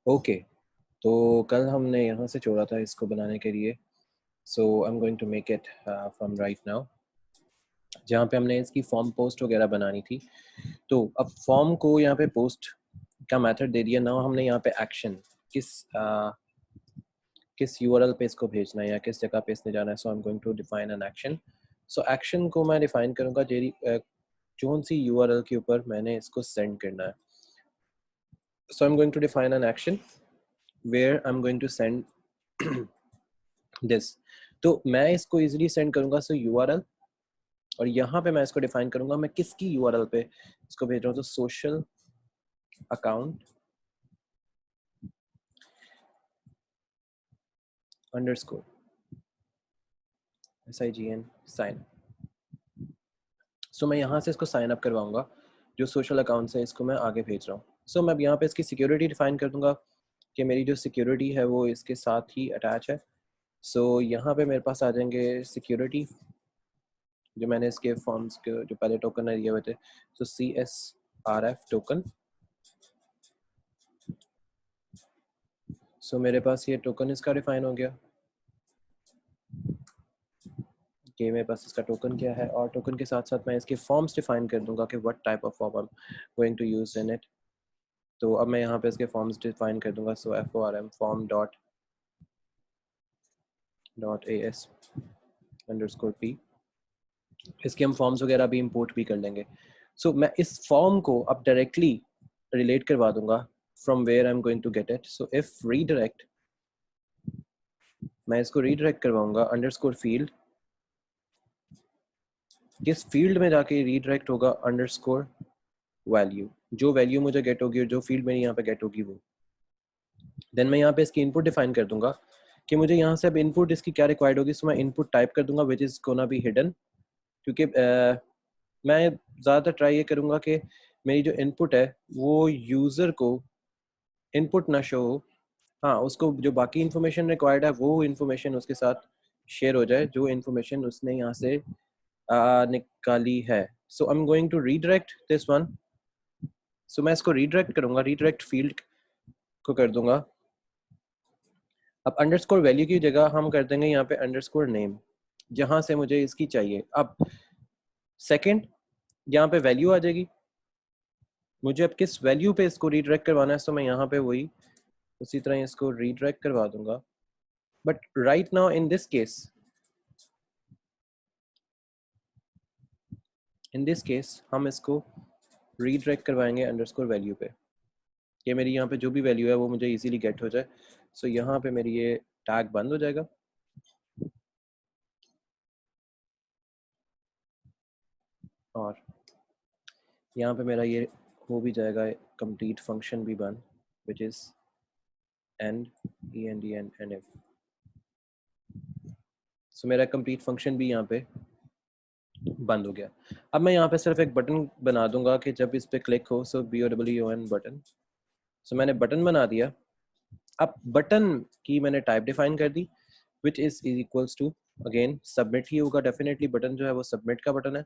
Okay, तो कल हमने यहाँ से छोड़ा था इसको बनाने के लिए। So I am going to make it from right now, जहाँ पे हमने इसकी फॉर्म पोस्ट वगैरह बनानी थी। तो अब फॉर्म को यहाँ पे पोस्ट का मेथड दे दिया ना, हमने यहाँ पे एक्शन किस यूआरएल पे इसको भेजना है या किस जगह पे इसने जाना है। So I am going to define an action. So action को मैं डिफाइन करूँगा कौन सी यूआरएल के ऊपर मैंने इसको सेंड करना है। So I am going to define an action where I am going to send this. तो मैं इसको इजीली सेंड करूँगा सो यूआरएल, और यहाँ पे मैं इसको डिफाइन करूँगा मैं किसकी यूआरएल पे इसको भेज रहा हूँ। तो social account underscore SIGN sign. So मैं यहाँ से इसको साइन अप करवाऊंगा, जो सोशल अकाउंट से इसको मैं आगे भेज रहा हूँ। सो मैं अब यहाँ पे इसकी सिक्योरिटी डिफाइन कर दूंगा कि मेरी जो सिक्योरिटी है वो इसके साथ ही अटैच है। सो यहाँ पे मेरे पास आ जाएंगे सिक्योरिटी, जो मैंने इसके फॉर्म्स के जो पहले टोकन दिए हुए थे। सो CSRF टोकन। सो मेरे पास ये टोकन इसका डिफाइन हो गया कि मेरे पास इसका टोकन क्या है, और टोकन के साथ साथ मैं इसके फॉर्म्स डिफाइन कर दूंगा कि what type of form I am going to use in it. तो अब मैं यहाँ पे इसके फॉर्म्स डिफाइन कर दूंगा। सो FORM form dot AS underscore P। इसके हम फॉर्म्स वगैरह भी इंपोर्ट भी कर लेंगे। सो मैं इस फॉर्म को अब डायरेक्टली रिलेट करवा दूंगा from where I am going to get it. So if redirect, मैं इसको रीडायरेक्ट करवाऊंगा अंडरस्कोर फील्ड। किस फील्ड में जाके रीडायरेक्ट होगा? Underscore value. जो वैल्यू मुझे गेट होगी और जो फील्ड मेरी यहाँ पे गेट होगी वो। देन मैं यहाँ पे इसकी इनपुट डिफाइन कर दूंगा कि मुझे यहाँ से अब इनपुट इसकी क्या रिक्वायर्ड होगी। सो मैं इनपुट टाइप कर दूंगा which is gonna be hidden, क्योंकि मैं ज़्यादातर ट्राई ये करूँगा कि मेरी जो इनपुट है वो यूज़र को इनपुट ना शो हो। हाँ, उसको जो बाकी इन्फॉर्मेशन रिक्वायर्ड है वो इन्फॉर्मेशन उसके साथ शेयर हो जाए, जो इन्फॉर्मेशन उसने यहाँ से निकाली है। So I am going to redirect this one. So मैं इसको रीडायरेक्ट करूँगा, रीडायरेक्ट फील्ड को कर दूंगा। अब अंडरस्कोर वैल्यू की जगह हम कर देंगे यहाँ पे अंडरस्कोर नेम, जहाँ से मुझे इसकी चाहिए। अब सेकंड, यहाँ पे वैल्यू आ जाएगी, मुझे अब किस वैल्यू पे इसको रीडायरेक्ट करवाना है। तो मैं यहाँ पे वही उसी तरह इसको रीडायरेक्ट करवा दूंगा। But right now in this case हम इसको रीडायरेक्ट करवाएंगे अंडरस्कोर वैल्यू पे, कि मेरी यहाँ पे जो भी वैल्यू है वो मुझे इजीली गेट हो जाए। सो यहाँ पे मेरी ये टैग बंद हो जाएगा, और यहाँ पे मेरा ये हो भी जाएगा कंप्लीट फंक्शन भी बंद, which is and END if। सो मेरा कंप्लीट फंक्शन भी यहाँ पे बंद हो गया। अब मैं यहाँ पे सिर्फ एक बटन बना दूंगा कि जब इस पे क्लिक हो, सो BOTTON बटन। सो मैंने बटन बना दिया। अब बटन की मैंने टाइप डिफाइन कर दी which is equals to, again submit ही होगा डेफिनेटली। बटन जो है वो सबमिट का बटन है।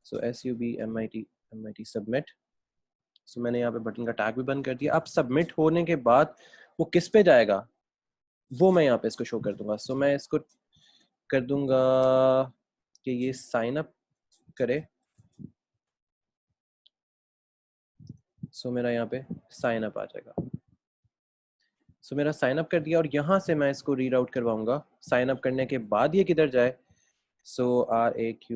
सो SUBMIT सबमिट। सो मैंने यहाँ पे बटन का टैग भी बंद कर दिया। अब सबमिट होने के बाद वो किस पे जाएगा वो मैं यहाँ पे इसको शो कर दूंगा। सो मैं इसको कर दूंगा कि ये साइन अप करे। सो मेरा यहाँ पे साइन अप आ जाएगा। सो मेरा साइन अप कर दिया, और यहाँ से मैं इसको रीड आउट करवाऊंगा। साइन अप करने के बाद ये किधर जाए? सो RAQ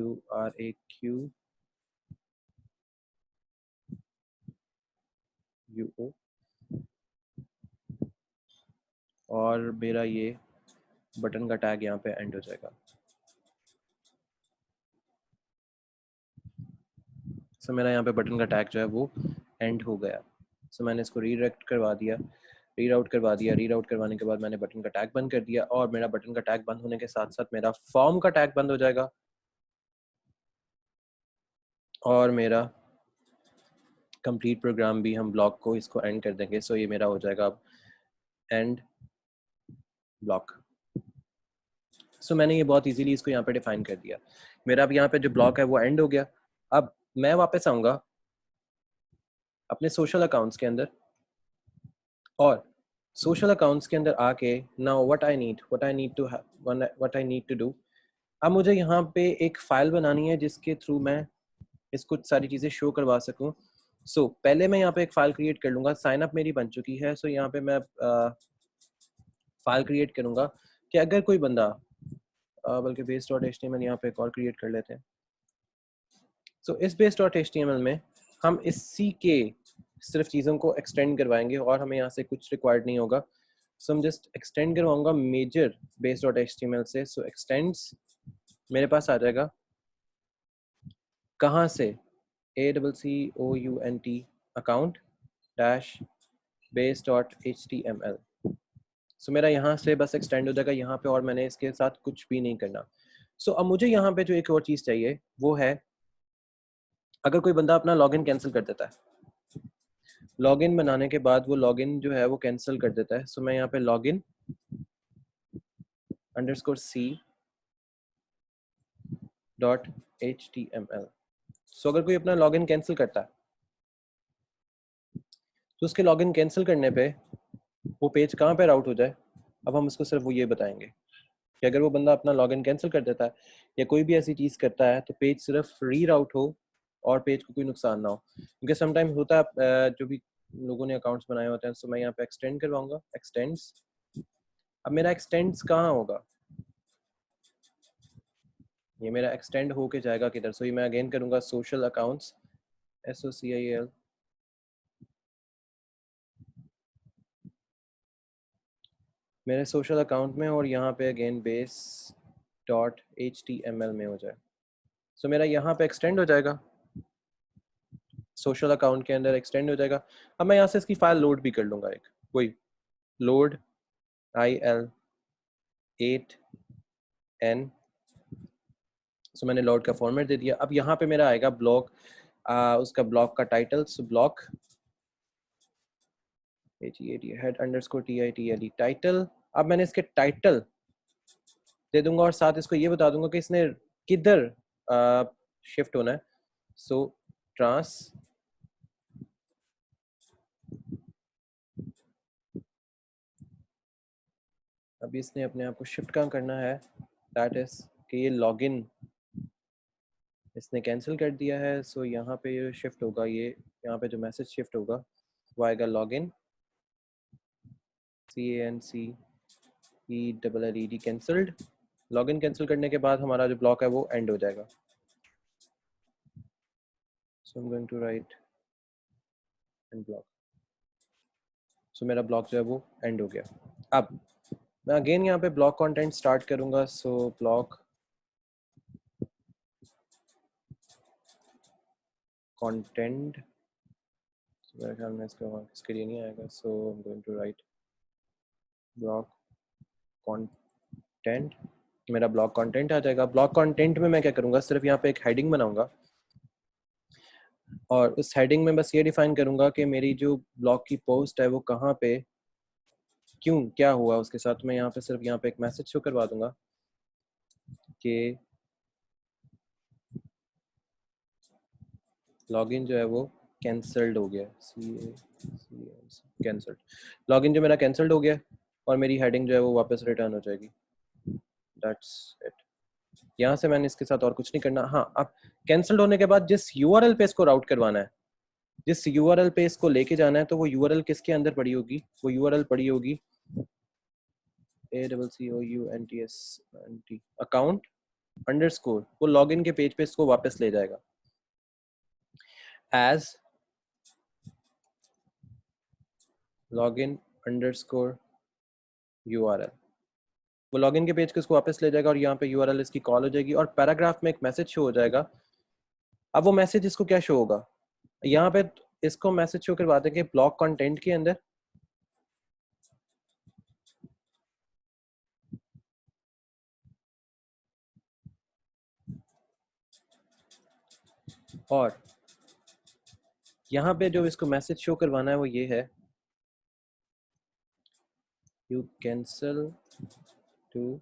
UO, और मेरा ये बटन का टैग यहाँ पे एंड हो जाएगा। सो मेरा यहाँ पे बटन का टैग जो है वो एंड हो गया। सो मैंने इसको रीडायरेक्ट करवा दिया, रीड आउट करवा दिया। रीड आउट करवाने के बाद मैंने बटन का टैग बंद कर दिया, और मेरा बटन का टैग बंद होने के साथ साथ मेरा फॉर्म का टैग बंद हो जाएगा, और मेरा कंप्लीट प्रोग्राम भी हम ब्लॉक को इसको एंड कर देंगे। सो ये मेरा हो जाएगा अब एंड ब्लॉक। सो मैंने ये बहुत इजीली इसको यहाँ पे डिफाइन कर दिया। मेरा अब यहाँ पे जो ब्लॉक है वो एंड हो गया। अब मैं वापस आऊँगा अपने सोशल अकाउंट्स के अंदर, और सोशल अकाउंट्स के अंदर आके now what I need to do, अब मुझे यहाँ पे एक फाइल बनानी है जिसके थ्रू मैं इसको सारी चीज़ें शो करवा सकूँ। सो पहले मैं यहाँ पे एक फ़ाइल क्रिएट कर लूँगा। साइन अप मेरी बन चुकी है। सो यहाँ पे मैं फ़ाइल क्रिएट करूँगा कि अगर कोई बंदा बल्कि base.html यहाँ पे एक और क्रिएट कर लेते हैं। सो इस base.html में हम इसी के सिर्फ चीज़ों को एक्सटेंड करवाएंगे और हमें यहाँ से कुछ रिक्वायर्ड नहीं होगा। सो हम जस्ट एक्सटेंड करवाऊंगा मेजर base.html से। सो एक्सटेंड्स मेरे पास आ जाएगा कहाँ से, ACCOUNT अकाउंट डैश base.html। सो मेरा यहाँ से बस एक्सटेंड हो जाएगा यहाँ पे और मैंने इसके साथ कुछ भी नहीं करना। सो अब मुझे यहाँ पे जो एक और चीज़ चाहिए वो है, अगर कोई बंदा अपना लॉगिन कैंसिल कर देता है, लॉगिन बनाने के बाद वो लॉगिन जो है वो कैंसिल कर देता है। सो मैं यहाँ पे लॉगिन _c.html। सो अगर कोई अपना लॉगिन कैंसिल करता है तो उसके लॉगिन कैंसिल करने पे वो पेज कहाँ पे राउट हो जाए, अब हम इसको सिर्फ वो ये बताएंगे कि अगर वो बंदा अपना लॉगिन कैंसिल कर देता है या कोई भी ऐसी चीज़ करता है तो पेज सिर्फ री राउट हो और पेज को कोई नुकसान ना हो। क्योंकि समटाइम होता है जो भी लोगों ने अकाउंट्स बनाए होते हैं। सो मैं यहाँ पे एक्सटेंड करवाऊंगा एक्सटेंड्स। अब मेरा एक्सटेंड्स कहाँ होगा, ये मेरा एक्सटेंड होके जाएगा किधर। सो ये मैं अगेन करूँगा सोशल अकाउंट्स SOCIAL मेरे सोशल अकाउंट में और यहाँ पे अगेन base.html में हो जाए। सो मेरा यहाँ पे एक्सटेंड हो जाएगा, सोशल अकाउंट के अंदर एक्सटेंड हो जाएगा। अब मैं यहाँ से इसकी फाइल लोड भी कर लूँगा, एक वही लोड IL8N। सो मैंने लोड का फॉर्मेट दे दिया। अब यहाँ पे मेरा आएगा ब्लॉक, उसका ब्लॉक का title. So block head_title title. अब मैंने इसके टाइटल दे दूंगा और साथ इसको ये बता दूंगा कि इसने किधर शिफ्ट होना है। सो ट्रांस अभी इसने अपने आप को शिफ्ट कहाँ करना है, दैट इज कि ये लॉगिन इसने कैंसिल कर दिया है। सो यहाँ पे ये शिफ्ट होगा, ये यहाँ पे जो मैसेज शिफ्ट होगा वो आएगा login CANCELLED cancelled. Login cancel करने के बाद हमारा जो ब्लॉक है वो एंड हो जाएगा। So I am going to write end block. So मेरा ब्लॉक जो है वो एंड हो गया। अब मैं अगेन यहाँ पे ब्लॉक कंटेंट स्टार्ट करूँगा। सो ब्लॉक कंटेंट मेरे ख्याल में इसके लिए नहीं आएगा। So I am going to write block content. मेरा ब्लॉक कंटेंट आ जाएगा। ब्लॉक कंटेंट में मैं क्या करूँगा, सिर्फ यहाँ पे एक हेडिंग बनाऊंगा और उस हेडिंग में बस ये डिफाइन करूँगा कि मेरी जो ब्लॉग की पोस्ट है वो कहाँ पे क्यों क्या हुआ उसके साथ। मैं यहाँ पे सिर्फ यहाँ पे एक मैसेज शो करवा दूंगा कि लॉगिन जो है वो कैंसल्ड हो गया। कैंसल्ड लॉगिन जो मेरा कैंसल्ड हो गया और मेरी हेडिंग जो है वो वापस रिटर्न हो जाएगी। That's it. यहाँ से मैंने इसके साथ और कुछ नहीं करना। हाँ, अब कैंसल्ड होने के बाद जिस URL पे इसको राउट करवाना है, जिस URL पे इसको लेके जाना है, तो वो URL किसके अंदर पड़ी होगी, वो URL पड़ी होगी ACCOUNT अकाउंट अंडरस्कोर। वो लॉगिन के पेज पे इसको वापस ले जाएगा एज लॉगिन अंडरस्कोर URL। वो लॉगिन के पेज को इसको वापस ले जाएगा और यहाँ पे URL इसकी कॉल हो जाएगी और पैराग्राफ में एक मैसेज शो हो जाएगा। अब वो मैसेज इसको क्या शो होगा, यहाँ पे इसको मैसेज शो करवा देंगे ब्लॉक कंटेंट के अंदर। और यहाँ पे जो इसको मैसेज शो करवाना है वो ये है, यू कैंसल टू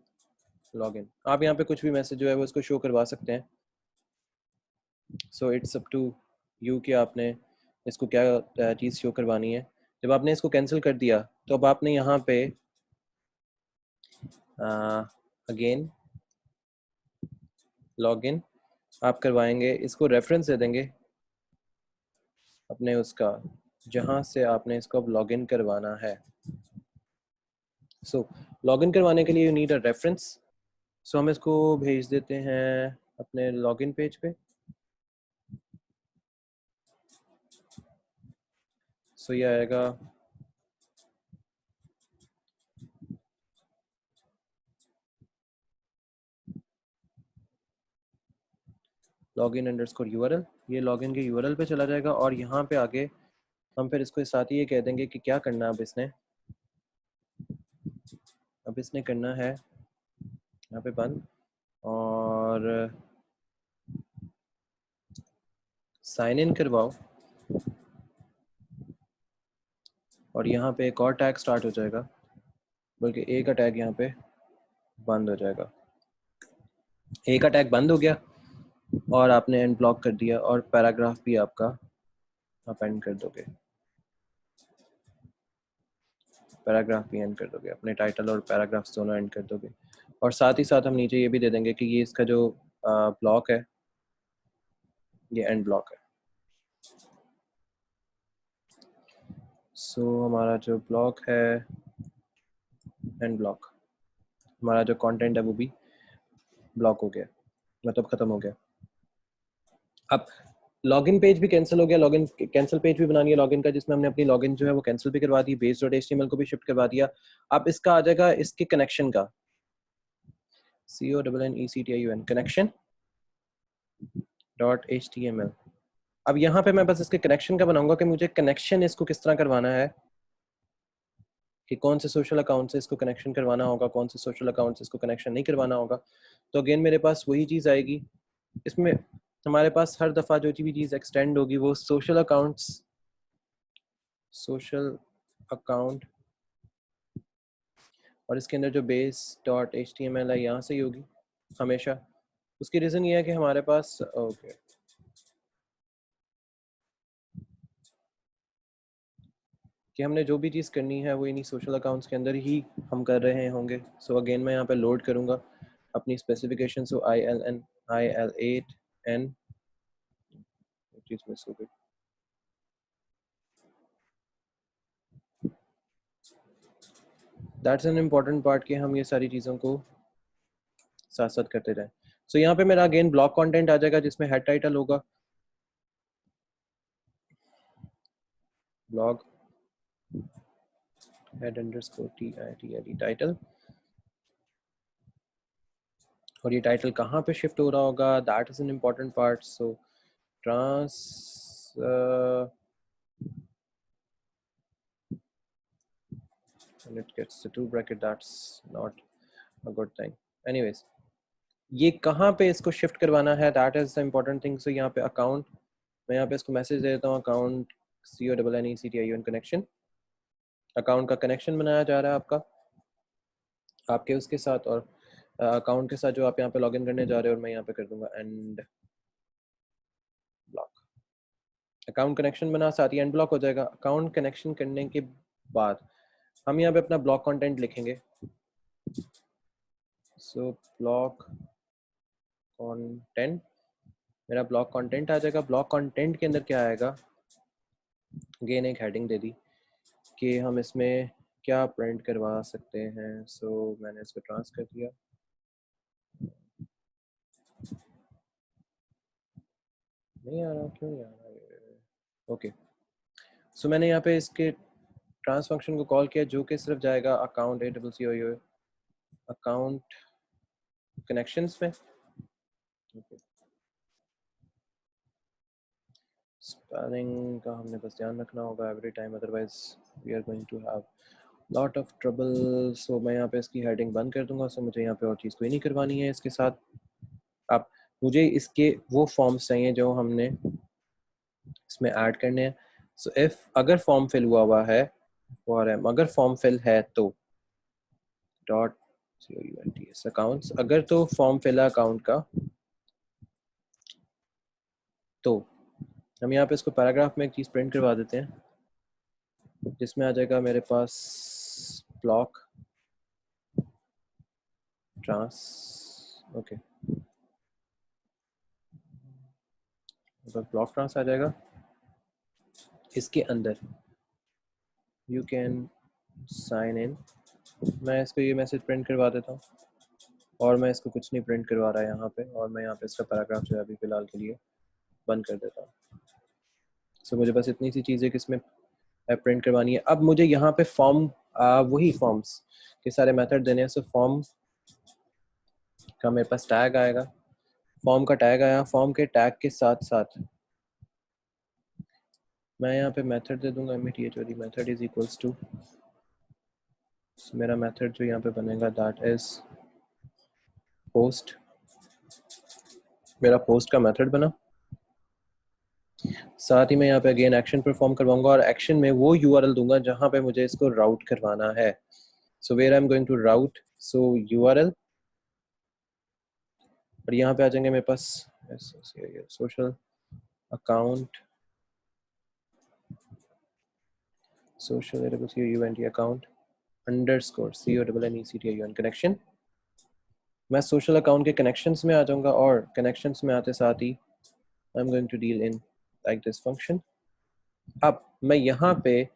लॉगिन। आप यहाँ पे कुछ भी मैसेज जो है वो इसको शो करवा सकते हैं। So it's up to you कि आपने इसको क्या चीज़ शो करवानी है। जब आपने इसको कैंसिल कर दिया तो अब आपने यहाँ पे अगेन लॉगिन आप करवाएंगे, इसको रेफरेंस दे देंगे अपने उसका जहाँ से आपने इसको अब लॉगिन करवाना है। सो लॉगिन करवाने के लिए यू नीड अ रेफरेंस। सो हम इसको भेज देते हैं अपने लॉगिन पेज पे। सो ये आएगा लॉगिन अंडरस्कोर यूआरएल, ये लॉगिन के यूआरएल पे चला जाएगा और यहाँ पे आगे हम फिर इसको साथ ही ये कह देंगे कि क्या करना है अब इसने करना है यहाँ पे बंद और साइन इन करवाओ और यहाँ पे एक और टैग स्टार्ट हो जाएगा, बल्कि ए का टैग यहाँ पे बंद हो जाएगा। ए का टैग बंद हो गया और आपने एंड ब्लॉक कर दिया और पैराग्राफ भी आपका आप एंड कर दोगे, पैराग्राफ भी एंड कर दोगे, अपने टाइटल और पैराग्राफ्स दोनों एंड कर दोगे। और साथ ही साथ हम नीचे ये भी दे देंगे कि ये इसका जो ब्लॉक है ये एंड ब्लॉक है। सो हमारा जो ब्लॉक है एंड ब्लॉक, हमारा जो कंटेंट है वो भी ब्लॉक हो गया, मतलब खत्म हो गया। अब लॉगिन पेज भी कैंसिल हो गया, लॉगिन कैंसिल पेज भी बनानी है लॉगिन का, जिसमें हमने अपनी लॉगिन जो है वो कैंसिल भी करवा दी, base.html को भी शिफ्ट करवा दिया। अब इसका आ जाएगा इसके कनेक्शन का CONNECTION कनेक्शन .html। अब यहाँ पे मैं बस इसके कनेक्शन का बनाऊंगा कि मुझे कनेक्शन इसको किस तरह करवाना है, कि कौन से सोशल अकाउंट से इसको कनेक्शन करवाना होगा, कौन से सोशल अकाउंट से इसको कनेक्शन नहीं करवाना होगा। तो अगेन मेरे पास वही चीज़ आएगी, इसमें हमारे पास हर दफ़ा जो भी चीज़ एक्सटेंड होगी वो सोशल अकाउंट और इसके अंदर जो base.html है यहाँ से ही होगी हमेशा। उसकी रीज़न ये है कि हमारे पास ओके कि हमने जो भी चीज़ करनी है वो इन्हीं सोशल अकाउंट्स के अंदर ही हम कर रहे होंगे। सो अगेन मैं यहाँ पे लोड करूँगा अपनी स्पेसिफिकेशन। सो IL8N चीज़ मिस हो गई, दैट्स एन इम्पॉर्टेंट पार्ट कि हम ये सारी चीज़ों को साथ साथ करते रहें। सो यहाँ पे मेरा अगेन ब्लॉग कंटेंट आ जाएगा जिसमें हेड टाइटल होगा blog head underscore TITLE title, और ये टाइटल कहाँ पे शिफ्ट हो रहा होगा, that is an important part. So trans and it gets the two bracket, that's not a good thing anyways। ये कहाँ पे इसको शिफ्ट करवाना है, that is the important thing. So यहाँ पे अकाउंट, मैं यहाँ पे इसको मैसेज दे देता हूँ अकाउंट CONNECTION कनेक्शन, अकाउंट का कनेक्शन बनाया जा रहा है आपके उसके साथ और अकाउंट के साथ जो आप यहाँ पे लॉगिन करने जा रहे हो, और मैं यहाँ पे कर दूंगा एंड ब्लॉक। अकाउंट कनेक्शन बना, साथ ही एंड ब्लॉक हो जाएगा। अकाउंट कनेक्शन करने के बाद हम यहाँ पे अपना ब्लॉक कंटेंट लिखेंगे। सो ब्लॉक कंटेंट, मेरा ब्लॉक कंटेंट आ जाएगा। ब्लॉक कंटेंट के अंदर क्या आएगा, अगेन एक हेडिंग दे दी कि हम इसमें क्या प्रिंट करवा सकते हैं। सो मैंने इसको ट्रांस कर दिया, नहीं आ रहा, क्यों नहीं आ रहा। ओके सो मैंने यहाँ पे इसके ट्रांस फंक्शन को कॉल किया जो कि सिर्फ जाएगा अकाउंट ACCOIO अकाउंट कनेक्शंस में। स्पेलिंग का हमने बस ध्यान रखना होगा every time, otherwise we are going to have lot of trouble. So मैं यहाँ पे इसकी हेडिंग बंद कर दूंगा। सो मुझे यहाँ पे और चीज़ कोई नहीं करवानी है इसके साथ। अब मुझे इसके वो फॉर्म्स चाहिए जो हमने इसमें ऐड करने हैं। सो इफ अगर फॉर्म फिल हुआ है और अगर फॉर्म फिल है तो .COUNTS अकाउंट्स, अगर तो फॉर्म फिल है अकाउंट का तो हम यहाँ पे इसको पैराग्राफ में एक चीज़ प्रिंट करवा देते हैं। जिसमें आ जाएगा मेरे पास block trans, okay, block trans आ जाएगा। इसके अंदर यू कैन साइन इन, मैं इसको ये मैसेज प्रिंट करवा देता हूँ, और मैं इसको कुछ नहीं प्रिंट करवा रहा है यहाँ पे, और मैं यहाँ पे इसका पैराग्राफ जो है अभी फ़िलहाल के लिए बंद कर देता हूँ। सो मुझे बस इतनी सी चीज़ें किसमें प्रिंट करवानी है। अब मुझे यहाँ पे फॉर्म, वही फॉर्म्स के सारे मेथड देने हैं। सो फॉर्म का मेरे पास टैग आएगा, फॉर्म का टैग आया, फॉर्म के टैग के साथ साथ मैं यहाँ पे मेथड दे दूंगा immediate method is equals to, मेरा मेथड जो यहाँ पे बनेगा दैट इज पोस्ट, मेरा पोस्ट का मेथड बना। साथ ही मैं यहाँ पे अगेन एक्शन परफॉर्म करवाऊंगा, और एक्शन में वो यूआरएल दूंगा जहाँ पे मुझे इसको राउट करवाना है। So where I am going to route, so URL, और यहाँ पे आ जाएंगे मेरे पास social account, social account underscore CONNECTION connection. मैं सोशल अकाउंट के कनेक्शंस में आ जाऊंगा, और कनेक्शंस में आते साथ ही I am going to deal in like this function. अब मैं यहाँ पे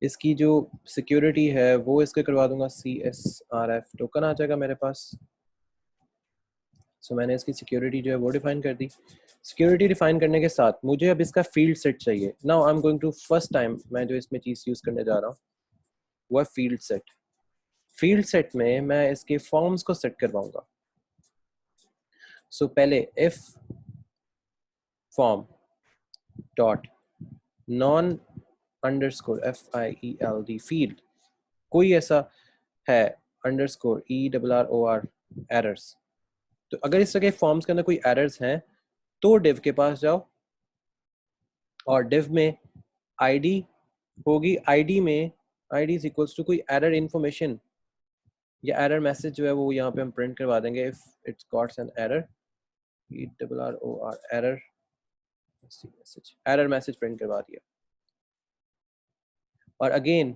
इसकी जो सिक्योरिटी है वो इसके करवा दूंगा, CSRF टोकन आ जाएगा मेरे पास। सो मैंने इसकी सिक्योरिटी जो है वो डिफाइन कर दी। सिक्योरिटी डिफाइन करने के साथ मुझे अब इसका फील्ड सेट चाहिए। Now I am going to first time मैं जो इसमें चीज़ यूज़ करने जा रहा हूँ वो है फील्ड सेट। फील्ड सेट में मैं इसके फॉर्म्स को सेट करवाऊंगा। सो पहले if form dot non underscore FIELD field, कोई ऐसा है अंडरस्कोर ERROR एरर्स, तो अगर इस तरह के फॉर्म्स के अंदर कोई एरर्स हैं तो डिव के पास जाओ, और डिव में आईडी होगी, आईडी में आईडी इज इक्वल्स टू कोई एरर इन्फॉर्मेशन या एरर मैसेज जो है वो यहाँ पे हम प्रिंट करवा देंगे। If it's gots an error, ERROR error message, error message print करवा दिया। और अगेन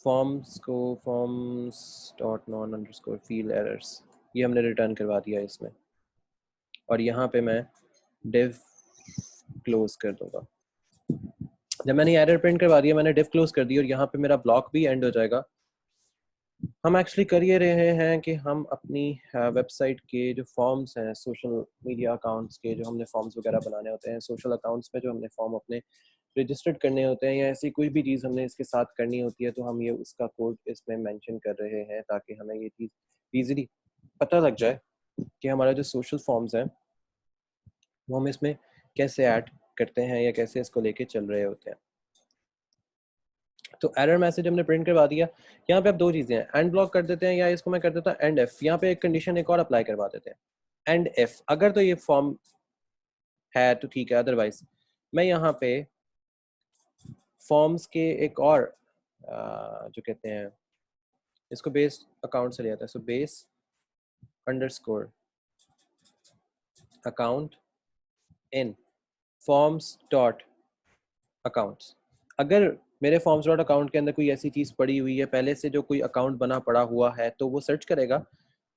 फॉर्म्स को forms dot non underscore field errors ये हमने रिटर्न करवा दिया इसमें, और यहाँ पे मैं डिव क्लोज कर दूंगा। जब मैंने एरर प्रिंट करवा दिया, मैंने डिव क्लोज कर दी, और यहाँ पे मेरा ब्लॉक भी एंड हो जाएगा। हम एक्चुअली कर ये रहे हैं कि हम अपनी वेबसाइट के जो फॉर्म्स हैं, सोशल मीडिया अकाउंट्स के जो हमने फॉर्म्स वगैरह बनाने होते हैं, सोशल अकाउंट्स पे जो हमने फॉर्म अपने रजिस्टर्ड करने होते हैं, या ऐसी कोई भी चीज़ हमने इसके साथ करनी होती है, तो हम ये उसका कोड इसमें मेंशन कर रहे हैं ताकि हमें ये चीज़ ईजिली पता लग जाए कि हमारा जो सोशल फॉर्म्स हैं वो हम इसमें कैसे ऐड करते हैं या कैसे इसको लेके चल रहे होते हैं। तो एरर मैसेज हमने प्रिंट करवा दिया। यहाँ पे अब दो चीजें हैं, एंड ब्लॉक कर देते हैं, या इसको मैं कर देता हूँ एंड एफ। यहाँ पे एक कंडीशन एक और अप्लाई करवा देते हैं, एंड एफ। अगर तो ये फॉर्म है तो ठीक है, अदरवाइज मैं यहाँ पे फॉर्म्स के एक और जो कहते हैं इसको बेस अकाउंट से ले आता है। So base underscore account in forms dot accounts. अगर मेरे फॉर्म्स डॉट अकाउंट के अंदर कोई ऐसी चीज पड़ी हुई है पहले से, जो कोई अकाउंट बना पड़ा हुआ है, तो वो सर्च करेगा,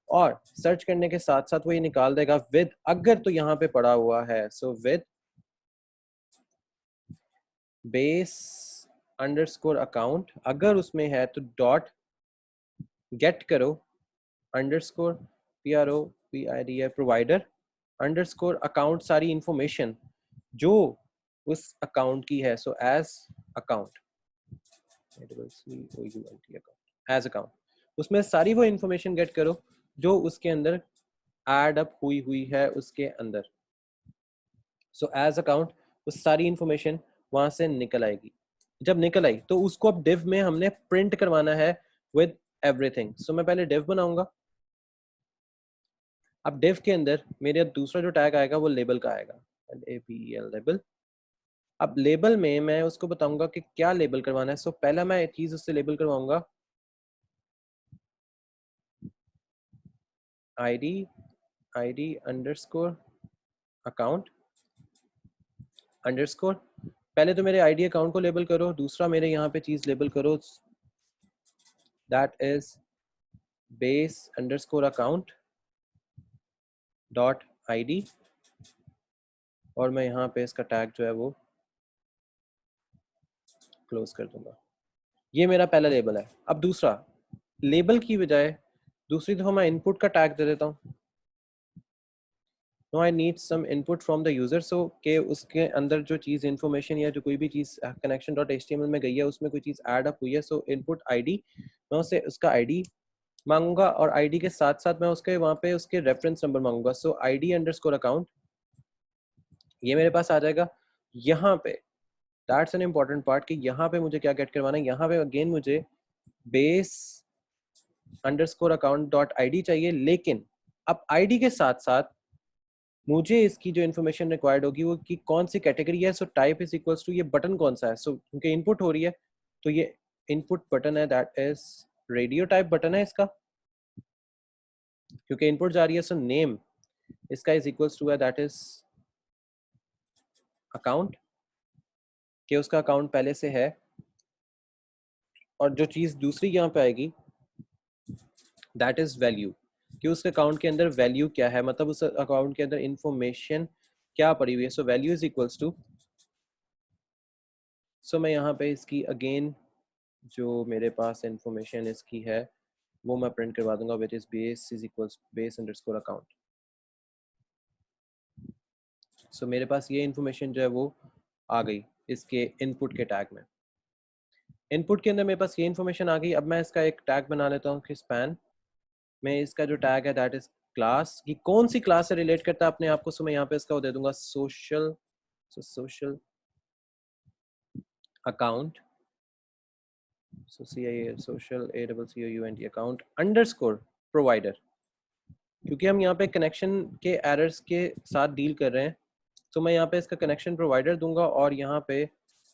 और सर्च करने के साथ साथ वो ये निकाल देगा विद, अगर तो यहाँ पे पड़ा हुआ है so with base underscore account, अगर उसमें है तो डॉट गेट करो underscore PROVIDER provider underscore account, सारी इंफॉर्मेशन जो उस अकाउंट की है। So as account, as account, उसमें सारी वो इंफॉर्मेशन गेट करो जो उसके अंदर एड अप हुई हुई है उसके अंदर। सो एज अकाउंट वो सारी इंफॉर्मेशन वहां से निकल आएगी। जब निकल आई तो उसको अब डिव में हमने प्रिंट करवाना है विद एवरीथिंग। सो मैं पहले डिव बनाऊंगा। अब डिव के अंदर मेरे दूसरा जो टैग आएगा वो लेबल का आएगा, LABEL लेबल। अब लेबल में मैं उसको बताऊंगा कि क्या लेबल करवाना है। सो पहला मैं एक चीज उससे लेबल करवाऊंगा ID अंडरस्कोर अकाउंट अंडरस्कोर। पहले तो मेरे आईडी अकाउंट को लेबल करो, दूसरा मेरे यहाँ पे चीज लेबल करो, that is base underscore account dot ID, और मैं यहाँ पे इसका टैग जो है वो क्लोज कर दूंगा। ये मेरा पहला लेबल है। अब दूसरा लेबल की बजाय दूसरी दफा मैं इनपुट का टैग दे देता हूँ। No I need some input from the user, so के उसके अंदर जो चीज़ इन्फॉर्मेशन या जो कोई भी चीज़ कनेक्शन डॉट HTML में गई है उसमें कोई चीज़ ऐड अप हुई है, सो इनपुट आईडी, मैं उससे उसका आईडी मांगूंगा और आईडी के साथ साथ मैं उसके वहाँ पे उसके रेफरेंस नंबर मांगूंगा। सो आईडी अंडरस्कोर अकाउंट ये मेरे पास आ जाएगा। यहाँ पे दैट्स एन इम्पॉर्टेंट पार्ट कि यहाँ पे मुझे क्या गेट करवाना है। यहाँ पे अगेन मुझे base underscore account dot ID चाहिए, लेकिन अब आईडी के साथ साथ मुझे इसकी जो इन्फॉर्मेशन रिक्वायर्ड होगी वो कि कौन सी कैटेगरी है। So type is equals to ये बटन कौन सा है, सो क्योंकि इनपुट हो रही है तो ये इनपुट बटन है, that is radio type button है इसका, क्योंकि इनपुट जा रही है। सो नेम इसका इज इक्वल्स टू है दैट इज अकाउंट, कि उसका अकाउंट पहले से है। और जो चीज दूसरी यहाँ पे आएगी दैट इज वैल्यू, कि उस अकाउंट के अंदर वैल्यू क्या है, मतलब उस अकाउंट के अंदर इंफॉर्मेशन क्या पड़ी हुई है। So value is equals to, so मैं यहाँ पे इसकी अगेन जो मेरे पास इंफॉर्मेशन इसकी है वो मैं प्रिंट करवा दूंगा, which is base is equals base underscore account. So मेरे पास ये इंफॉर्मेशन जो है वो आ गई इसके इनपुट के टैग में। इनपुट के अंदर मेरे पास ये इंफॉर्मेशन आ गई। अब मैं इसका एक टैग बना लेता हूँ कि स्पैन में इसका जो टैग है दैट इज क्लास, कि कौन सी क्लास से रिलेट करता है अपने आप को। सो मैं यहाँ पे इसका वो दे दूंगा social, social account, so social ACCOUNT account underscore provider, क्योंकि हम यहाँ पे कनेक्शन के एरर्स के साथ डील कर रहे हैं। तो मैं यहाँ पे इसका कनेक्शन प्रोवाइडर दूंगा और यहाँ पे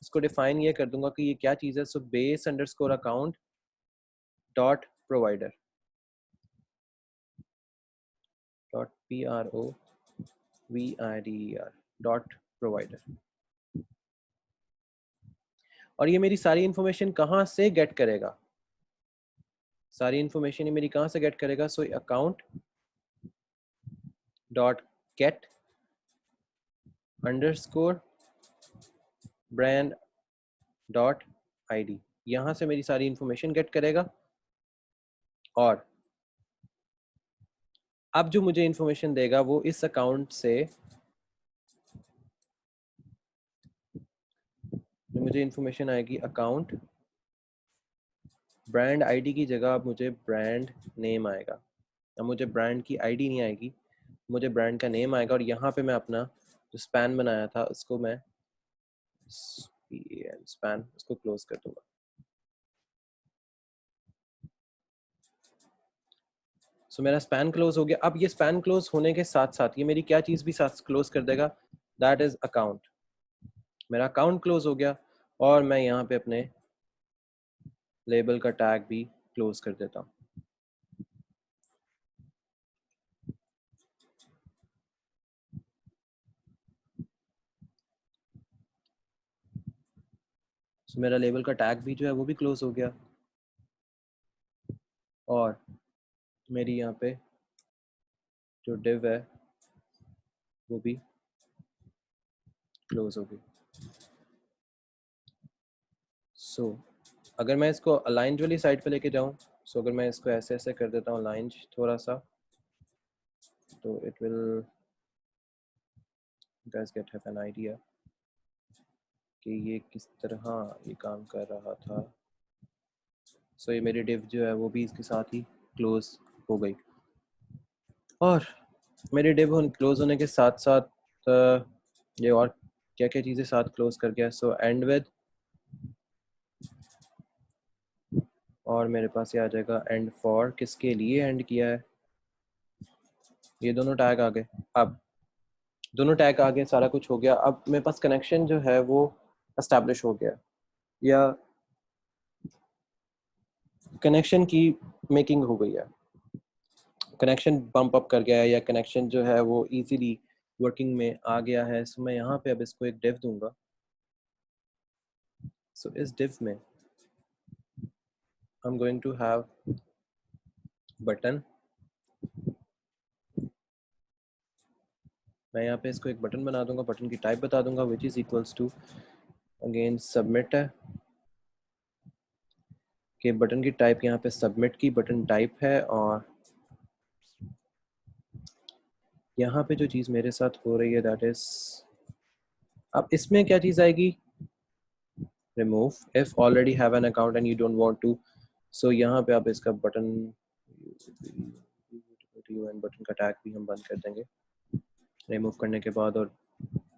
इसको डिफाइन ये कर दूंगा कि ये क्या चीज़ है। So base underscore account dot provider dot PROVIDER dot provider. और ये मेरी सारी इंफॉर्मेशन कहाँ से गेट करेगा, सारी इंफॉर्मेशन ये मेरी कहाँ से गेट करेगा। So account dot gate underscore brand dot ID, यहाँ से मेरी सारी इंफॉर्मेशन गेट करेगा। और अब जो मुझे इंफॉर्मेशन देगा वो इस अकाउंट से, जो मुझे इंफॉर्मेशन आएगी अकाउंट ब्रांड आईडी की जगह अब मुझे ब्रांड नेम आएगा। अब मुझे ब्रांड की आईडी नहीं आएगी, मुझे ब्रांड का नेम आएगा। और यहाँ पे मैं अपना जो स्पैन बनाया था उसको मैं स्पैन उसको क्लोज कर दूंगा। सो मेरा स्पैन क्लोज हो गया। अब ये स्पैन क्लोज होने के साथ साथ ये मेरी क्या चीज़ भी साथ क्लोज कर देगा, दैट इज अकाउंट। मेरा अकाउंट क्लोज हो गया और मैं यहाँ पे अपने लेबल का टैग भी क्लोज कर देता हूँ। सो मेरा लेबल का टैग भी जो है वो भी क्लोज हो गया और मेरी यहाँ पे जो डिव है वो भी क्लोज हो गई। सो अगर मैं इसको अलाइन वाली साइड पे लेके जाऊँ, सो अगर मैं इसको ऐसे ऐसे कर देता हूँ अलाइन थोड़ा सा, तो it will guys get have an idea कि ये किस तरह ये काम कर रहा था। सो ये मेरी डिव जो है वो भी इसके साथ ही क्लोज हो गई। और मेरी डिव क्लोज होने के साथ साथ ये और क्या क्या चीज़ें साथ क्लोज कर गया। सो एंड विद, और मेरे पास ये आ जाएगा एंड फॉर, किसके लिए एंड किया है। ये दोनों टैग आ गए। अब दोनों टैग आ गए, सारा कुछ हो गया। अब मेरे पास कनेक्शन जो है वो एस्टैब्लिश हो गया, या कनेक्शन की मेकिंग हो गई है, कनेक्शन बम्प अप कर गया है, या कनेक्शन जो है वो इजीली वर्किंग में आ गया है। सो मैं यहाँ पे अब इसको एक डिव दूंगा सो इस div में I'm going to have button, मैं यहाँ पे इसको एक बटन बना दूंगा, बटन की टाइप बता दूंगा which is equals to again submit है कि बटन की टाइप यहाँ पे सबमिट की बटन टाइप है। और यहाँ पे जो चीज़ मेरे साथ हो रही है दैट इज, अब इसमें क्या चीज़ आएगी, remove if already have an account and you don't want to. So यहाँ पे आप इसका बटन बटन का टैग भी हम बंद कर देंगे रिमूव करने के बाद। और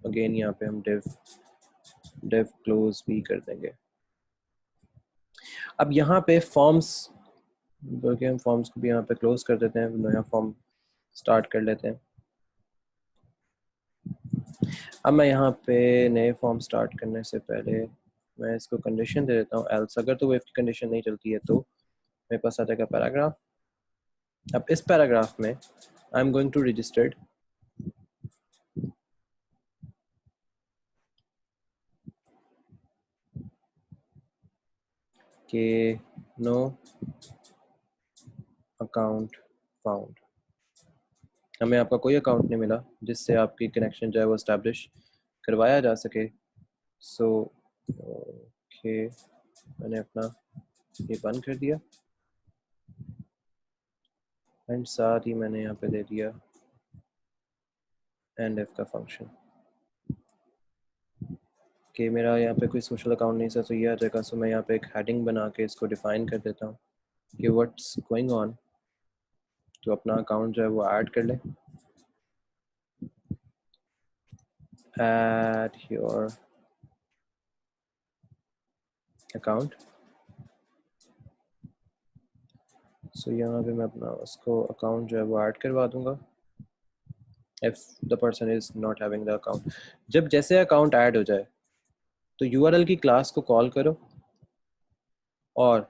अगेन यहाँ पे हम div क्लोज भी कर देंगे। अब यहाँ पे फॉर्म्स, बल्कि हम फॉर्म्स को भी यहाँ पे क्लोज कर देते हैं, नया फॉर्म स्टार्ट कर लेते हैं। अब मैं यहाँ पे नए फॉर्म स्टार्ट करने से पहले मैं इसको कंडीशन दे देता हूँ एल्स, अगर तो वेव की कंडीशन नहीं चलती है तो मेरे पास आ जाएगा पैराग्राफ। अब इस पैराग्राफ में I am going to registered के नो अकाउंट फाउंड, हमें आपका कोई अकाउंट नहीं मिला जिससे आपकी कनेक्शन जो है वो इस्टेब्लिश करवाया जा सके। सो ओके, मैंने अपना ये बंद कर दिया एंड साथ ही मैंने यहाँ पे दे दिया एंड एफ का फंक्शन कि मेरा यहाँ पे कोई सोशल अकाउंट नहीं था, तो ये आ जाएगा। सो मैं यहाँ पे एक हेडिंग बना के इसको डिफाइन कर देता हूँ कि व्हाट्स गोइंग ऑन, तो अपना अकाउंट जो है वो ऐड कर ले, ऐड योर अकाउंट। सो यहाँ पे मैं अपना उसको अकाउंट जो है वो ऐड करवा दूंगा if the person is not having the account. जब जैसे अकाउंट ऐड हो जाए तो यूआरएल की क्लास को कॉल करो और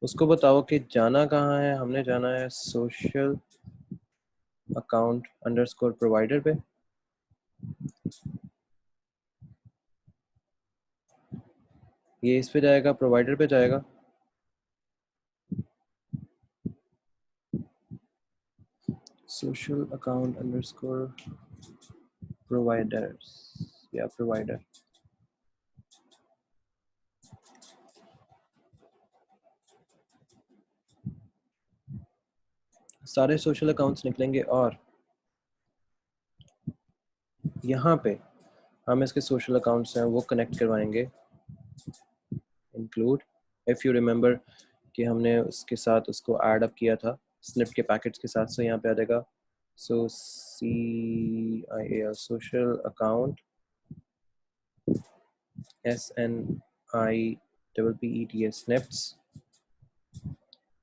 उसको बताओ कि जाना कहाँ है, हमने जाना है सोशल अकाउंट अंडरस्कोर प्रोवाइडर पे। ये इस पे जाएगा, प्रोवाइडर पे जाएगा, सोशल अकाउंट अंडरस्कोर प्रोवाइडर्स या प्रोवाइडर। सारे सोशल अकाउंट्स निकलेंगे और यहाँ पे हम इसके सोशल अकाउंट्स हैं वो कनेक्ट करवाएंगे इंक्लूड। इफ़ यू रिमेंबर कि हमने उसके साथ उसको ऐड अप किया था स्निप के पैकेट्स के साथ। सो यहाँ पे आ जाएगा सो CIAL social account SNIPPET snips.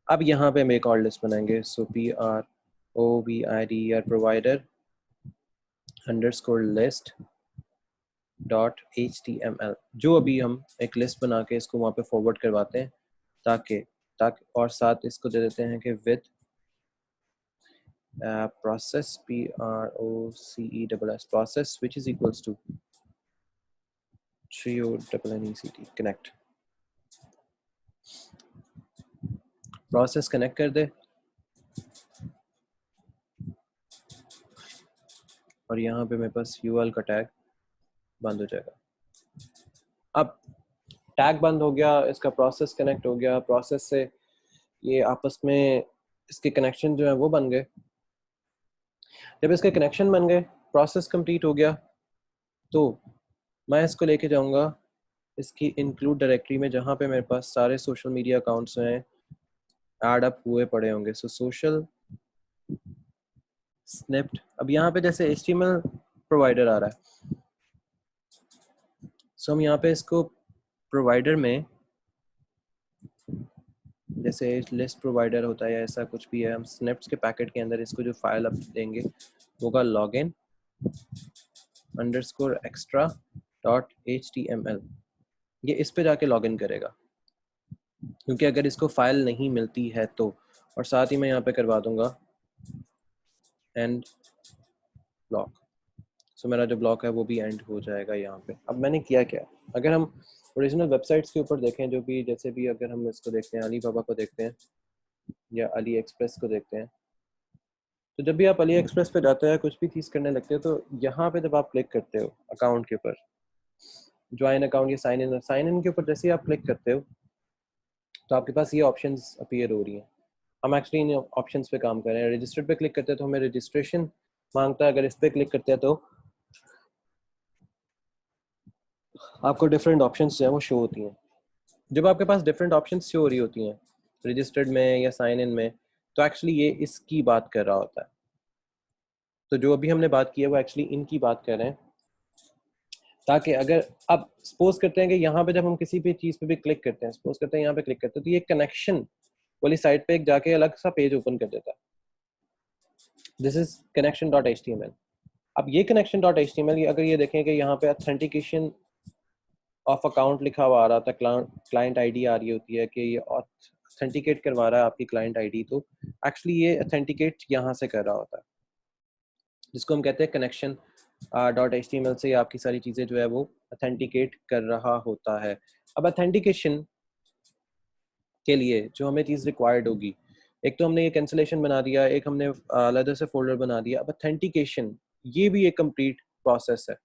अब यहाँ पे हम एक और लिस्ट बनाएंगे, सो PROVIDER provider underscore list dot HTML, जो अभी हम एक लिस्ट बना के इसको वहाँ पे फॉरवर्ड करवाते हैं ताकि और साथ इसको दे देते हैं कि with process PROCESS process which is equals to TRIONNECT connect। Process connect कर दे और यहाँ पे मेरे पास URL का टैग बंद हो जाएगा। अब टैग बंद हो गया, इसका प्रोसेस कनेक्ट हो गया, प्रोसेस से ये आपस में इसके कनेक्शन जो है वो बन गए। जब इसके कनेक्शन बन गए, प्रोसेस कंप्लीट हो गया, तो मैं इसको लेके जाऊंगा इसकी इंक्लूड डायरेक्टरी में जहाँ पे मेरे पास सारे सोशल मीडिया अकाउंट्स हैं ऐड अप हुए पड़े होंगे। सो सोशल स्निप्ड, अब यहाँ पे जैसे HTML प्रोवाइडर आ रहा है, सो हम यहाँ पे इसको प्रोवाइडर में जैसे लिस्ट प्रोवाइडर होता है या ऐसा कुछ भी है, हम स्निप्स के पैकेट के अंदर इसको जो फाइल अब देंगे होगा login underscore extra dot HTML। ये इस पे जाके लॉगिन करेगा क्योंकि अगर इसको फाइल नहीं मिलती है तो। और साथ ही मैं यहाँ पे करवा दूंगा एंड ब्लॉक। सो मेरा जो ब्लॉक है वो भी एंड हो जाएगा यहाँ पे। अब मैंने किया क्या, अगर हम ओरिजिनल वेबसाइट्स के ऊपर देखें, जो भी जैसे भी अगर हम इसको देखते हैं, अली बाबा को देखते हैं या अली एक्सप्रेस को देखते हैं, तो जब भी आप अली एक्सप्रेस पे जाते हैं कुछ भी चीज़ करने लगते हो, तो यहाँ पे जब आप क्लिक करते हो अकाउंट के ऊपर, ज्वाइन अकाउंट या साइन इन के ऊपर जैसे ही आप क्लिक करते हो तो आपके पास ये ऑप्शंस अपीयर हो रही हैं। हम एक्चुअली इन ऑप्शंस पे काम कर रहे हैं। रजिस्टर पे क्लिक करते हैं तो हमें रजिस्ट्रेशन मांगता है, अगर इस पे क्लिक करते हैं तो आपको डिफरेंट ऑप्शंस जो है वो शो होती हैं। जब आपके पास डिफरेंट ऑप्शंस शो हो रही होती हैं रजिस्टर्ड में या साइन इन में, तो एक्चुअली ये इसकी बात कर रहा होता है। तो जो अभी हमने बात की है वो एक्चुअली इनकी बात कर रहे हैं, ताकि अगर अब सपोज करते हैं कि यहाँ पे जब हम किसी भी चीज़ पे भी क्लिक करते हैं, सपोज करते हैं यहाँ पे क्लिक करते हैं, तो ये कनेक्शन वाली साइट पे एक जाके अलग सा पेज ओपन कर देता है। This is connection.html। अब ये connection.html अगर ये देखें कि यहाँ पे ऑथेंटिकेशन ऑफ अकाउंट लिखा हुआ आ रहा था, क्लाइंट आईडी आ रही होती है कि ये ऑथेंटिकेट करवा रहा है आपकी क्लाइंट आईडी, तो एक्चुअली ये ऑथेंटिकेट यहाँ से कर रहा होता है, जिसको हम कहते हैं कनेक्शन .html से आपकी सारी चीज़ें जो है वो ऑथेंटिकेट कर रहा होता है। अब ऑथेंटिकेशन के लिए जो हमें चीज़ रिक्वायर्ड होगी, एक तो हमने ये कैंसिलेशन बना दिया, एक हमने अलग से फोल्डर बना दिया। अब ऑथेंटिकेशन ये भी एक कंप्लीट प्रोसेस है।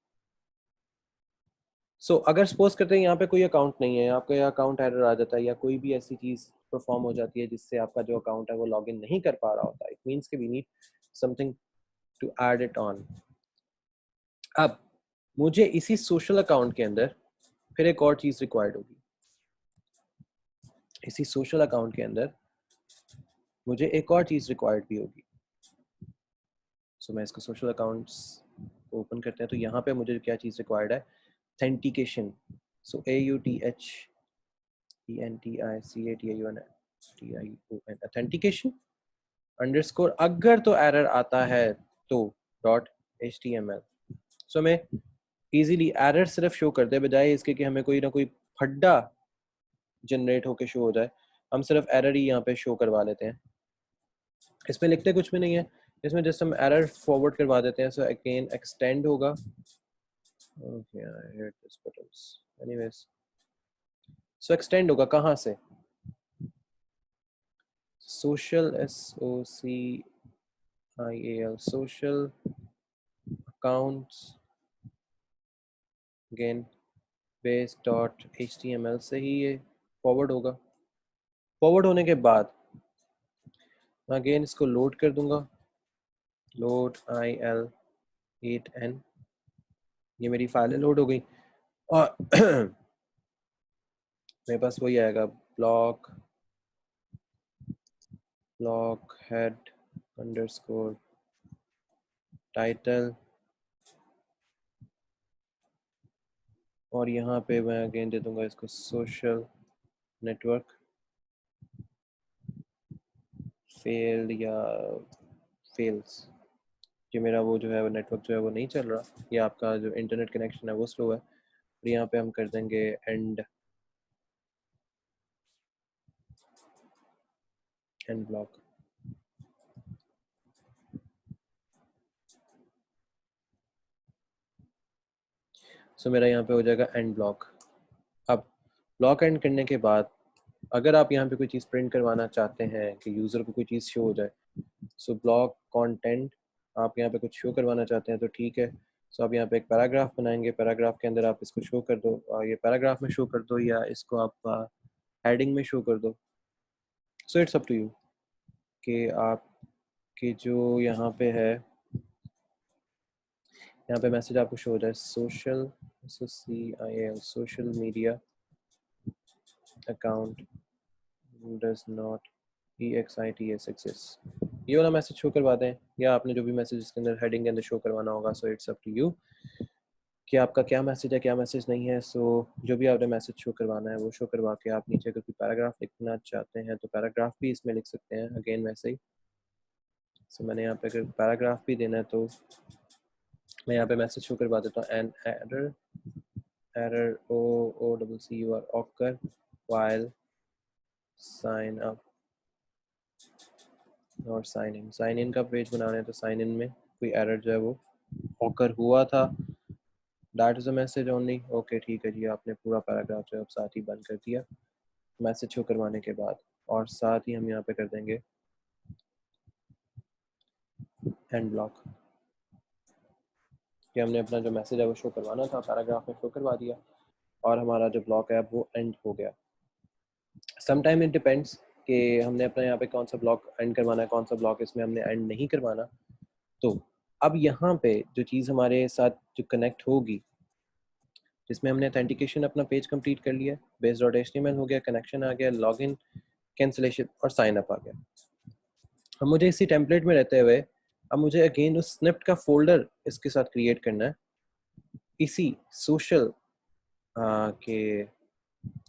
सो अगर सपोज करते हैं यहाँ पे कोई अकाउंट नहीं है, आपका अकाउंट एरर आ जाता है या कोई भी ऐसी चीज़ परफॉर्म हो जाती है जिससे आपका जो अकाउंट है वो लॉगिन नहीं कर पा रहा होता, इट मीन्स कि we need something to add it on. अब मुझे इसी सोशल अकाउंट के अंदर फिर एक और चीज़ रिक्वायर्ड होगी। इसी सोशल अकाउंट के अंदर मुझे एक और चीज़ रिक्वायर्ड भी होगी। सो मैं इसको सोशल अकाउंट्स ओपन करते हैं, तो यहाँ पे मुझे क्या चीज़ रिक्वायर्ड है, ऑथेंटिकेशन। सो AUTHENTICATION ऑथेंटिकेशन अंडरस्कोर, अगर तो एरर आता है तो .html। सो मैं इजीली एरर सिर्फ शो कर दे, बजाय इसके कि हमें कोई ना कोई फड्डा जनरेट होके शो हो जाए, हम सिर्फ एरर ही यहाँ पे शो करवा लेते हैं। इसमें लिखते कुछ भी नहीं है, इसमें जस्ट हम एरर फॉरवर्ड करवा देते हैं। सो अगेन एक्सटेंड होगा। Okay, I hate this buttons. Anyways, so extend होगा कहाँ से, social SOCIAL social accounts again base .html से ही ये फॉरवर्ड होगा। फॉरवर्ड होने के बाद मैं अगेन इसको लोड कर दूंगा, लोड IL8N, ये मेरी फाइल लोड हो गई और मेरे पास वही आएगा, ब्लॉक हेड अंडरस्कोर टाइटल, और यहाँ पे मैं अगेन दे दूंगा इसको सोशल नेटवर्क फेल्ड या फेल्स, कि मेरा वो जो है वो नेटवर्क जो है वो नहीं चल रहा, या आपका जो इंटरनेट कनेक्शन है वो स्लो है। और यहाँ पे हम कर देंगे एंड ब्लॉक। सो मेरा यहाँ पे हो जाएगा एंड ब्लॉक। अब ब्लॉक एंड करने के बाद अगर आप यहाँ पे कोई चीज़ प्रिंट करवाना चाहते हैं कि यूज़र को कोई चीज़ शो हो जाए, सो ब्लॉक कंटेंट आप यहाँ पे कुछ शो करवाना चाहते हैं तो ठीक है। सो आप यहाँ पे एक पैराग्राफ बनाएंगे, पैराग्राफ के अंदर आप इसको शो कर दो, ये पैराग्राफ में शो कर दो या इसको आप हेडिंग में शो कर दो। So it's up to you कि आपके जो यहाँ पे है, यहाँ पे मैसेज आपको शो हो जाए social SOCIAL social media account does not EXITS exist, ये वाला मैसेज शो करवा दें, या आपने जो भी मैसेज इसके अंदर हेडिंग के अंदर शो करवाना होगा। So it's up to you कि आपका क्या मैसेज है क्या मैसेज नहीं है। सो जो भी आपने मैसेज शो करवाना है वो शो करवा के आप नीचे अगर कोई पैराग्राफ लिखना चाहते हैं तो पैराग्राफ भी इसमें लिख सकते हैं, अगेन वैसे ही। सो मैंने यहाँ पे अगर पैराग्राफ भी देना है तो मैं यहाँ पे मैसेज शो करवा देता हूँ, an error OCCUR occur while sign up और साइन इन का पेज बना रहे हैं, तो साइन इन में कोई एरर जो है वो ऑकर हुआ था, that is a message only. Okay ठीक है जी, आपने पूरा पैराग्राफ जो है अब साथ ही बंद कर दिया मैसेज शो करवाने के बाद, और साथ ही हम यहाँ पे कर देंगे एंड ब्लॉक, कि हमने अपना जो मैसेज है वो शो करवाना था पैराग्राफ में शो करवा दिया, और हमारा जो ब्लॉक है वो एंड हो गया। समटाइम इट डिपेंड्स कि हमने अपना यहाँ पे कौन सा ब्लॉक एंड करवाना है, कौन सा ब्लॉक इसमें हमने एंड नहीं करवाना। तो अब यहाँ पे जो चीज़ हमारे साथ जो कनेक्ट होगी, जिसमें हमने ऑथेंटिकेशन अपना पेज कंप्लीट कर लिया, base.html हो गया, कनेक्शन आ गया, लॉगिन, कैंसिलेशन और साइन अप आ गया। अब मुझे इसी टेम्पलेट में रहते हुए अब मुझे अगेन उस स्निप्ट का फोल्डर इसके साथ क्रिएट करना है, इसी सोशल के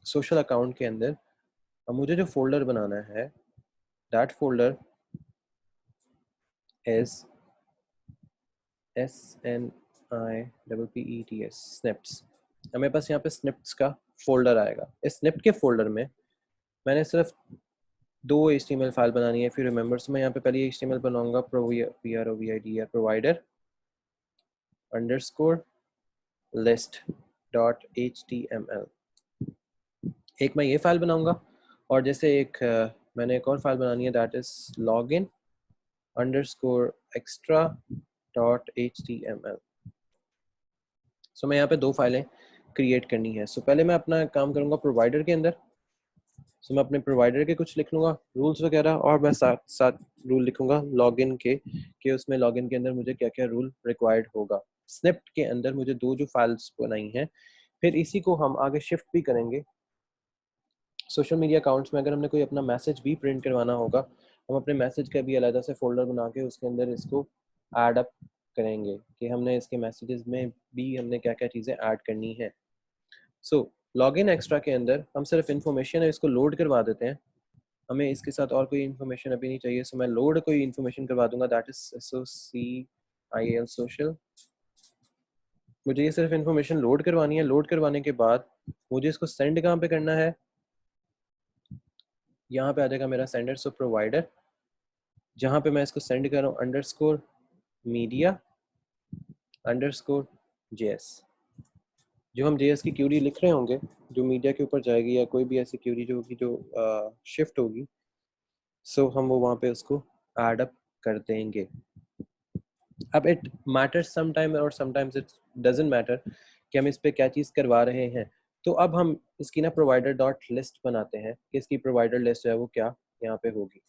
सोशल अकाउंट के अंदर। अब मुझे जो फोल्डर बनाना है, that folder is SNIPPETS snips. मेरे पास यहाँ पे स्निप्स का फोल्डर आएगा। इस स्निप्ट के फोल्डर में मैंने सिर्फ 2 HTML फाइल बनानी है। फिर रिमेंबर्स में यहाँ पे पहले HTML बनाऊंगा, provider underscore list.html। एक मैं ये फाइल बनाऊंगा, और जैसे एक मैंने एक और फाइल बनानी है, that is login underscore extra.html। सो मैं यहाँ पे 2 फाइलें क्रिएट करनी है। सो पहले मैं अपना काम करूँगा प्रोवाइडर के अंदर। सो मैं अपने प्रोवाइडर के कुछ लिख लूँगा रूल्स वगैरह, और मैं साथ साथ रूल लिखूँगा लॉगिन के, कि उसमें लॉगिन के अंदर मुझे क्या क्या रूल रिक्वायर्ड होगा। स्निप्ट के अंदर मुझे 2 जो फाइल्स बनाई हैं, फिर इसी को हम आगे शिफ्ट भी करेंगे सोशल मीडिया अकाउंट्स में। अगर हमने कोई अपना मैसेज भी प्रिंट करवाना होगा, हम अपने मैसेज का भी अलग से फोल्डर बना के उसके अंदर इसको ऐड अप करेंगे, कि हमने इसके मैसेजेस में भी हमने क्या क्या चीज़ें ऐड करनी है। सो लॉगिन एक्स्ट्रा के अंदर हम सिर्फ इन्फॉर्मेशन है इसको लोड करवा देते हैं, हमें इसके साथ और कोई इन्फॉर्मेशन अभी नहीं चाहिए। सो मैं लोड कोई इन्फॉर्मेशन करवा दूंगा, दैट इज SOCIL सोशल। मुझे ये सिर्फ इन्फॉर्मेशन लोड करवानी है। लोड करवाने के बाद मुझे इसको सेंड कहाँ पे करना है, यहाँ पे आ जाएगा मेरा सेंडर। सो प्रोवाइडर, जहाँ पे मैं इसको सेंड कर रहा हूँ, अंडरस्कोर मीडिया अंडरस्कोर JS। जो हम JS की क्यूरी लिख रहे होंगे, जो मीडिया के ऊपर जाएगी, या कोई भी ऐसी क्यूरी जो होगी जो शिफ्ट होगी, सो हम वो वहाँ पे उसको ऐड अप कर देंगे। अब इट मैटर्स समटाइम और समटाइम्स इट डजंट मैटर कि हम इस पे क्या चीज़ करवा रहे हैं। तो अब हम इसकी ना प्रोवाइडर डॉट लिस्ट बनाते हैं कि इसकी प्रोवाइडर लिस्ट है वो क्या यहाँ पे होगी।